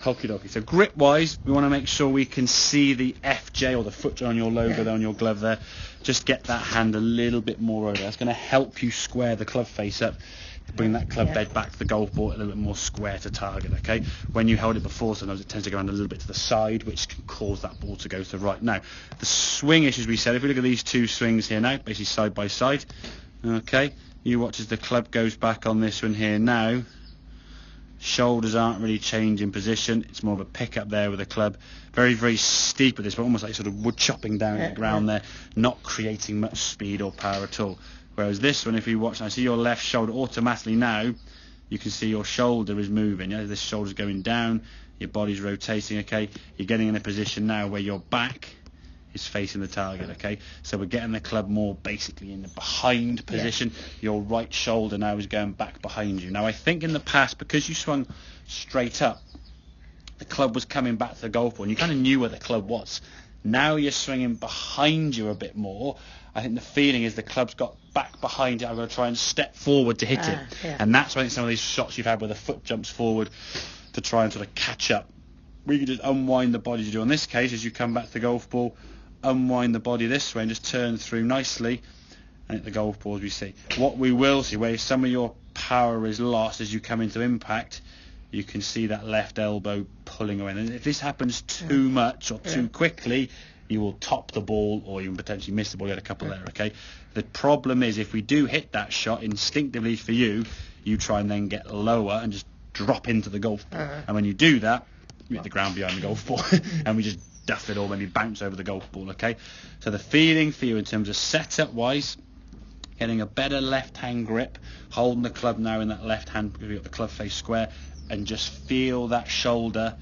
Okie dokie. So grip wise, we want to make sure we can see the FJ or the foot on your logo there on your glove there. Just get that hand a little bit more over. That's going to help you square the club face up. Bring that club bed back to the golf ball a little bit more square to target, okay? When you held it before, sometimes it tends to go around a little bit to the side, which can cause that ball to go to the right. Now, the swing is, as we said, if we look at these two swings here now, basically side by side, okay? You watch as the club goes back on this one here now. Shoulders aren't really changing position. It's more of a pick up there with the club. Very, very steep with this, but almost like sort of wood chopping down the ground there, not creating much speed or power at all. Whereas this one, if you watch, I see your left shoulder automatically now, you can see your shoulder is moving. Yeah? This shoulder's going down, your body's rotating, okay? You're getting in a position now where your back is facing the target, okay? So we're getting the club more basically in the behind position. Your right shoulder now is going back behind you. Now I think in the past, because you swung straight up, the club was coming back to the golf ball and you kind of knew where the club was. Now you're swinging behind you a bit more. I think the feeling is the club's got back behind it. I'm going to try and step forward to hit it. And that's why I think some of these shots you've had where the foot jumps forward to try and sort of catch up. We can just unwind the body to do. In this case, as you come back to the golf ball, unwind the body this way and just turn through nicely and hit the golf ball as we see. What we will see, where some of your power is lost as you come into impact, you can see that left elbow pulling away. And if this happens too much or too quickly, you will top the ball or even potentially miss the ball. You had a couple there, okay? The problem is if we do hit that shot, instinctively for you, you try and then get lower and just drop into the golf ball. And when you do that, you hit the ground behind the golf ball and we just duff it or maybe bounce over the golf ball, okay? So the feeling for you in terms of setup-wise, getting a better left-hand grip, holding the club now in that left hand because you've got the club face square, and just feel that shoulder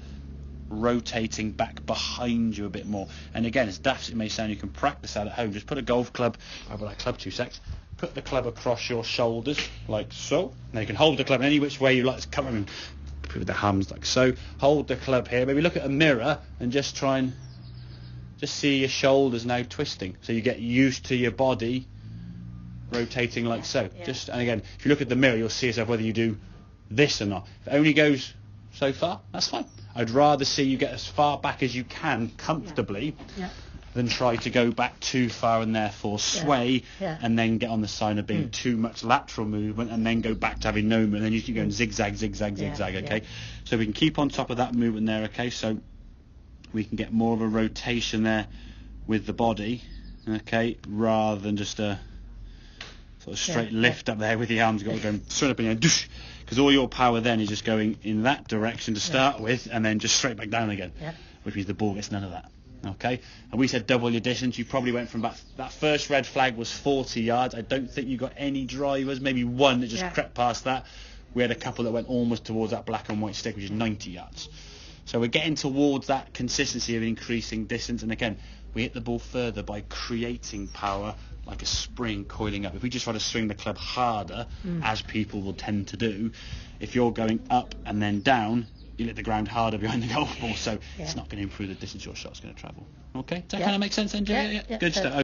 rotating back behind you a bit more. And again, as daft as it may sound, you can practice that at home. Just put a golf club over that club 2 secs. Put the club across your shoulders like so. Now you can hold the club in any which way you like. It's coming with the hams like so. Hold the club here. Maybe look at a mirror and just try and just see your shoulders now twisting. So you get used to your body rotating like so. Just, and again, if you look at the mirror, you'll see yourself whether you do this or not. If it only goes so far, that's fine. I'd rather see you get as far back as you can comfortably than try to go back too far and therefore sway and then get on the sign of being too much lateral movement and then go back to having no movement. And then you keep going zigzag, zigzag, zigzag, okay? So we can keep on top of that movement there, okay? So we can get more of a rotation there with the body, okay, rather than just a sort of straight lift up there with the arms going straight up in there, because all your power then is just going in that direction to start with and then just straight back down again, which means the ball gets none of that. Okay, and we said double your distance. You probably went from about, that first red flag was 40 yards. I don't think you got any drivers, maybe one that just crept past that. We had a couple that went almost towards that black and white stick, which is 90 yards. So we're getting towards that consistency of increasing distance, and again, we hit the ball further by creating power like a spring coiling up. If we just try to swing the club harder, as people will tend to do, if you're going up and then down, you hit the ground harder behind the golf ball, so it's not going to improve the distance your shot's going to travel. Okay, does that kind of make sense then, Jay? Good stuff.